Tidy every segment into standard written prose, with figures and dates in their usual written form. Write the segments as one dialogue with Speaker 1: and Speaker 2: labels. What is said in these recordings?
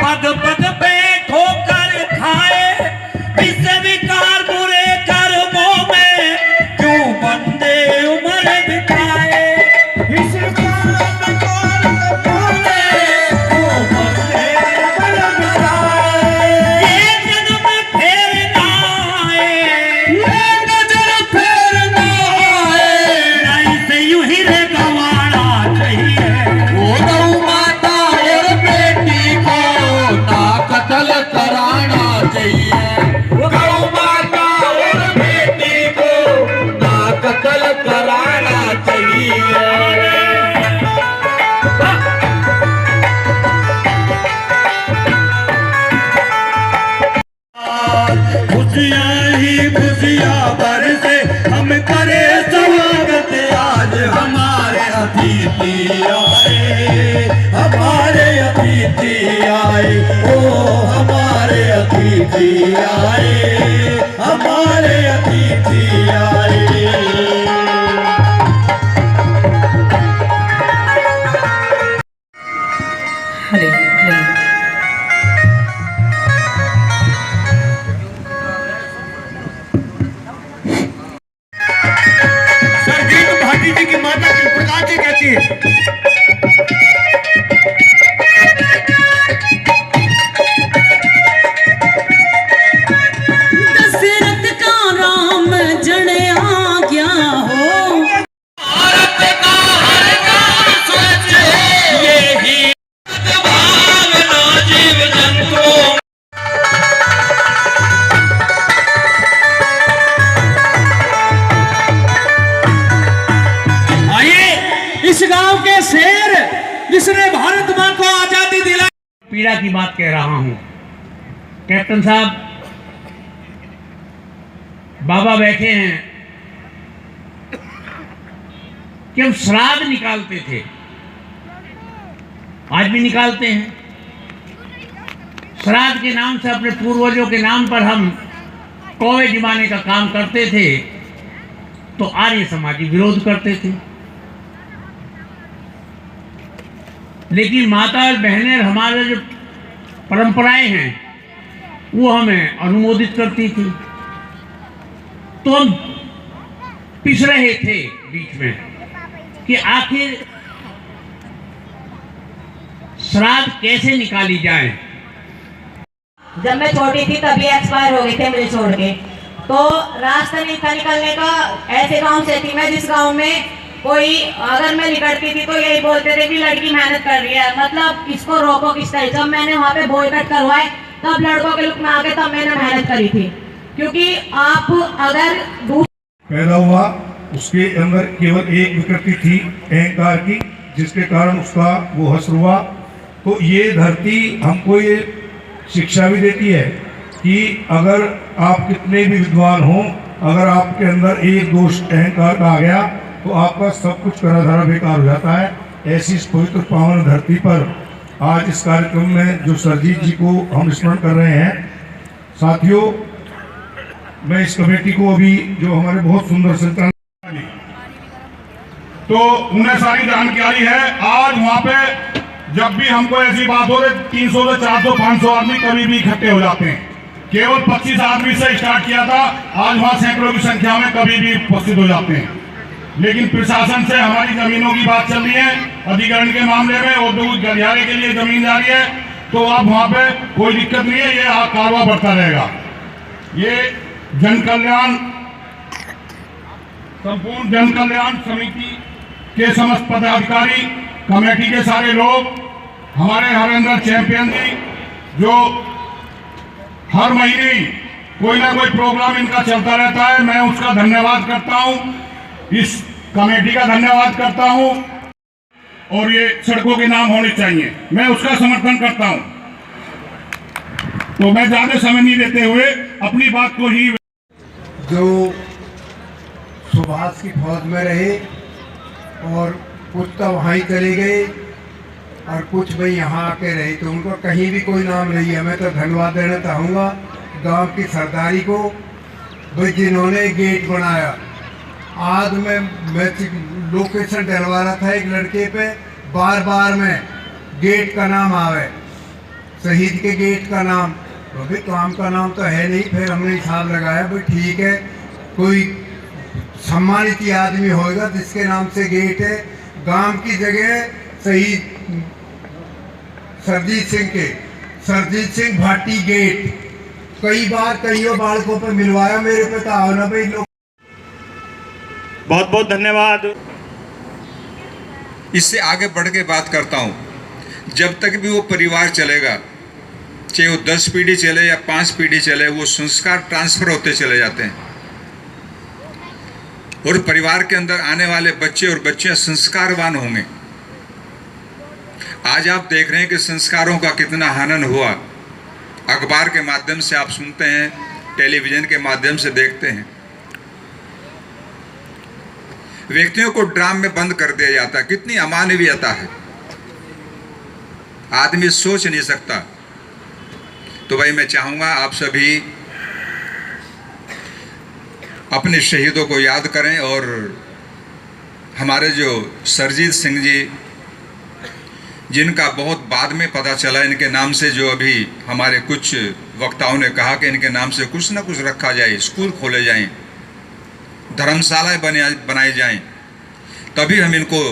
Speaker 1: पद पद पे ठोकर खाए, विश्व विकार बुरे कर्मों में क्यों बंदे उम्र बिताए। इस खुशियाँ बरसे हम करे स्वागत आज हमारे अतिथि आए, हमारे अतिथि आए, ओ हमारे अतिथि आए, हमारे अतिथि आए।
Speaker 2: दशरथ का राम जने आ गया हो,
Speaker 1: भारत का हर काम सोचे यही भावना जीव जंतु। आइए इस गांव के शेर जिसने भारत मां को आजादी दिलाई, पीड़ा की बात कह रहा हूं। कैप्टन साहब बाबा बैठे हैं कि हम श्राद्ध निकालते थे, आज भी निकालते हैं। श्राद्ध के नाम से अपने पूर्वजों के नाम पर हम कौवे जिमाने का काम करते थे, तो आर्य समाजी विरोध करते थे। लेकिन माता और बहनें हमारे जो परंपराएं हैं वो हमें अनुमोदित करती थी, तो हम पिस रहे थे बीच में कि आखिर श्राद्ध कैसे निकाली जाए।
Speaker 3: जब मैं छोटी थी तभी एक्सपायर हो गए थे मुझे छोड़ के, तो रास्ता नहीं था निकलने का। ऐसे गांव से थी मैं जिस गांव में कोई अगर मैं निकलती थी तो यही बोलते थे कि लड़की मेहनत कर रही है, मतलब किसको रोको किस तरह। जब मैंने वहाँ पे बॉयकट करवाए तब लड़कों के लुक में आके तब मैंने मेहनत करी थी, क्योंकि आप अगर
Speaker 4: पैदा हुआ उसके अंदर केवल एक विकृति थी अहंकार की, जिसके कारण उसका वो हश्र हुआ। तो ये धरती हमको ये शिक्षा भी देती है कि अगर आप कितने भी विद्वान हों, अगर आपके अंदर एक दोष अहंकार का आ गया तो आपका सब कुछ करा धरा बेकार हो जाता है। ऐसी इस पवित्र पावन धरती पर आज इस कार्यक्रम में जो सरजीत जी को हम स्मरण कर रहे हैं, साथियों मैं इस कमेटी को अभी जो हमारे बहुत सुंदर संचालन
Speaker 5: तो उन्हें सारी जानकारी है। आज वहाँ पे जब भी हमको ऐसी बात हो रही 300 से 400 500 आदमी कभी भी इकट्ठे हो जाते हैं। केवल 25 आदमी से स्टार्ट किया था, आज वहाँ सैकड़ों की संख्या में कभी भी उपस्थित हो जाते हैं। लेकिन प्रशासन से हमारी जमीनों की बात चल रही है, अधिग्रहण के मामले में औद्योगिक गलियारे के लिए जमीन जा रही है, तो अब वहाँ पे कोई दिक्कत नहीं है, ये कारवा बढ़ता रहेगा। ये जन कल्याण संपूर्ण जन कल्याण समिति के समस्त पदाधिकारी, कमेटी के सारे लोग, हमारे हरेंद्र चैंपियन जी जो हर महीने कोई ना कोई प्रोग्राम इनका चलता रहता है, मैं उसका धन्यवाद करता हूं, इस कमेटी का धन्यवाद करता हूं। और ये सड़कों के नाम होने चाहिए, मैं उसका समर्थन करता हूं। तो मैं ज्यादा समय नहीं देते हुए अपनी बात को ही,
Speaker 6: जो सुभाष की फौज में रहे और कुछ तो वहाँ ही चले गए और कुछ भाई यहाँ आके रहे, तो उनको कहीं भी कोई नाम नहीं है। मैं तो धन्यवाद देना चाहूँगा गांव की सरदारी को, भाई जिन्होंने गेट बनाया। आज मैं लोकेशन डलवा रहा था एक लड़के पे, बार बार में गेट का नाम आवे। शहीद के गेट का नाम, तो भाई काम का नाम तो है नहीं। फिर हमने हिसाब लगाया भाई ठीक है, कोई सम्मानित आदमी होगा जिसके नाम से गेट है। गांव की जगह शहीद सरजीत सिंह भाटी गेट कई बार कईयों बालकों पर मिलवाया मेरे पे, तो आओ ना भाई लोग।
Speaker 7: बहुत बहुत धन्यवाद।
Speaker 8: इससे आगे बढ़ के बात करता हूँ, जब तक भी वो परिवार चलेगा, चाहे वो 10 पीढ़ी चले या 5 पीढ़ी चले, वो संस्कार ट्रांसफर होते चले जाते हैं और परिवार के अंदर आने वाले बच्चे और बच्चियां संस्कारवान होंगे। आज आप देख रहे हैं कि संस्कारों का कितना हनन हुआ। अखबार के माध्यम से आप सुनते हैं, टेलीविजन के माध्यम से देखते हैं। व्यक्तियों को ड्राम में बंद कर दिया जाता है। कितनी अमानवीयता है, आदमी सोच नहीं सकता। तो भाई मैं चाहूंगा आप सभी अपने शहीदों को याद करें और हमारे जो सरजीत सिंह जी, जिनका बहुत बाद में पता चला इनके नाम से, जो अभी हमारे कुछ वक्ताओं ने कहा कि इनके नाम से कुछ ना कुछ रखा जाए, स्कूल खोले जाएं, धर्मशालाएं बनाई जाएं, तभी हम इनको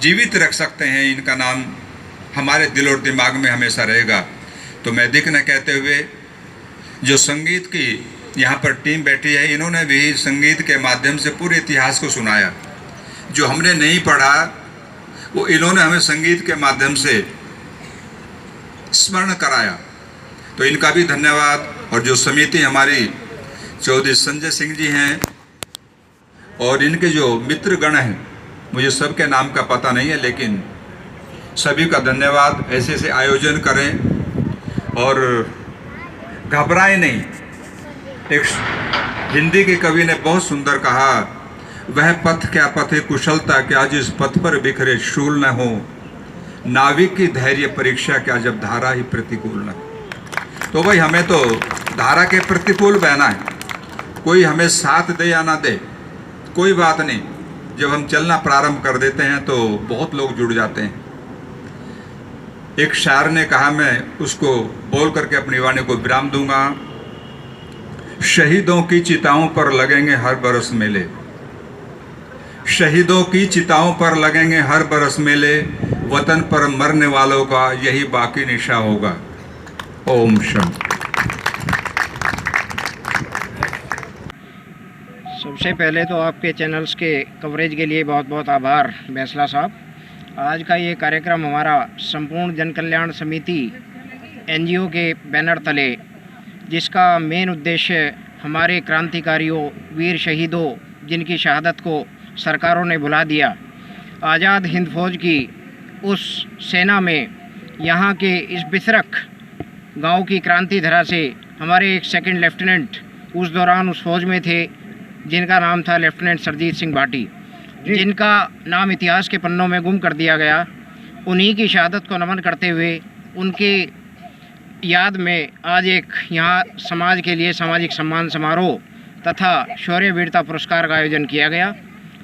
Speaker 8: जीवित रख सकते हैं। इनका नाम हमारे दिल और दिमाग में हमेशा रहेगा। तो मैं अधिक न कहते हुए, जो संगीत की यहाँ पर टीम बैठी है, इन्होंने भी संगीत के माध्यम से पूरे इतिहास को सुनाया। जो हमने नहीं पढ़ा वो इन्होंने हमें संगीत के माध्यम से स्मरण कराया। तो इनका भी धन्यवाद। और जो समिति हमारी चौधरी संजय सिंह जी हैं और इनके जो मित्रगण हैं, मुझे सबके नाम का पता नहीं है, लेकिन सभी का धन्यवाद। ऐसे ऐसे आयोजन करें और घबराएं नहीं। एक हिंदी के कवि ने बहुत सुंदर कहा, वह पथ क्या पथ है कुशलता क्या, जिस पथ पर बिखरे शूल न हो, नाविक की धैर्य परीक्षा क्या, जब धारा ही प्रतिकूल न हो। तो भाई हमें तो धारा के प्रतिकूल बहना है। कोई हमें साथ दे या ना दे, कोई बात नहीं। जब हम चलना प्रारंभ कर देते हैं तो बहुत लोग जुड़ जाते हैं। एक शायर ने कहा, मैं उसको बोल करके अपनी वाणी को विराम दूंगा। शहीदों की चिताओं पर लगेंगे हर बरस मेले, शहीदों की चिताओं पर लगेंगे हर बरस मेले, वतन पर मरने वालों का यही बाकी निशा होगा। ओम शांति।
Speaker 9: सबसे पहले तो आपके चैनल्स के कवरेज के लिए बहुत बहुत आभार बैसला साहब। आज का ये कार्यक्रम हमारा संपूर्ण जन कल्याण समिति NGO के बैनर तले, जिसका मेन उद्देश्य हमारे क्रांतिकारियों, वीर शहीदों, जिनकी शहादत को सरकारों ने भुला दिया, आज़ाद हिंद फौज की उस सेना में यहाँ के इस बिसरख गांव की क्रांति धरा से हमारे एक सेकंड लेफ्टिनेंट उस दौरान उस फौज में थे, जिनका नाम था लेफ्टिनेंट सरजीत सिंह भाटी, जिनका नाम इतिहास के पन्नों में गुम कर दिया गया। उन्हीं की शहादत को नमन करते हुए उनके याद में आज एक यहाँ समाज के लिए सामाजिक सम्मान समारोह तथा शौर्य वीरता पुरस्कार का आयोजन किया गया,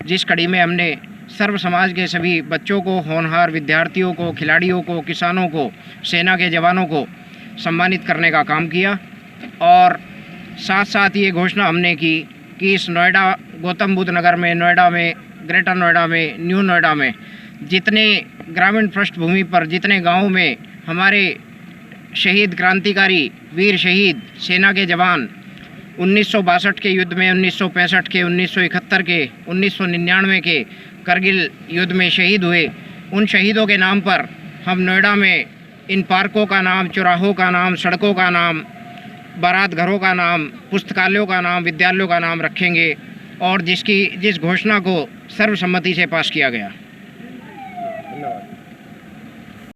Speaker 9: जिस कड़ी में हमने सर्व समाज के सभी बच्चों को, होनहार विद्यार्थियों को, खिलाड़ियों को, किसानों को, सेना के जवानों को सम्मानित करने का काम किया। और साथ साथ ये घोषणा हमने की कि इस नोएडा, गौतम बुद्ध नगर में, नोएडा में, ग्रेटर नोएडा में, न्यू नोएडा में, जितने ग्रामीण पृष्ठभूमि पर जितने गाँव में हमारे शहीद क्रांतिकारी, वीर शहीद, सेना के जवान 1962 के युद्ध में, 1965 के, 1971 के, 1999 के करगिल युद्ध में शहीद हुए, उन शहीदों के नाम पर हम नोएडा में इन पार्कों का नाम, चौराहों का नाम, सड़कों का नाम, बारात घरों का नाम, पुस्तकालयों का नाम, विद्यालयों का नाम रखेंगे, और जिस घोषणा को सर्वसम्मति से पास किया गया।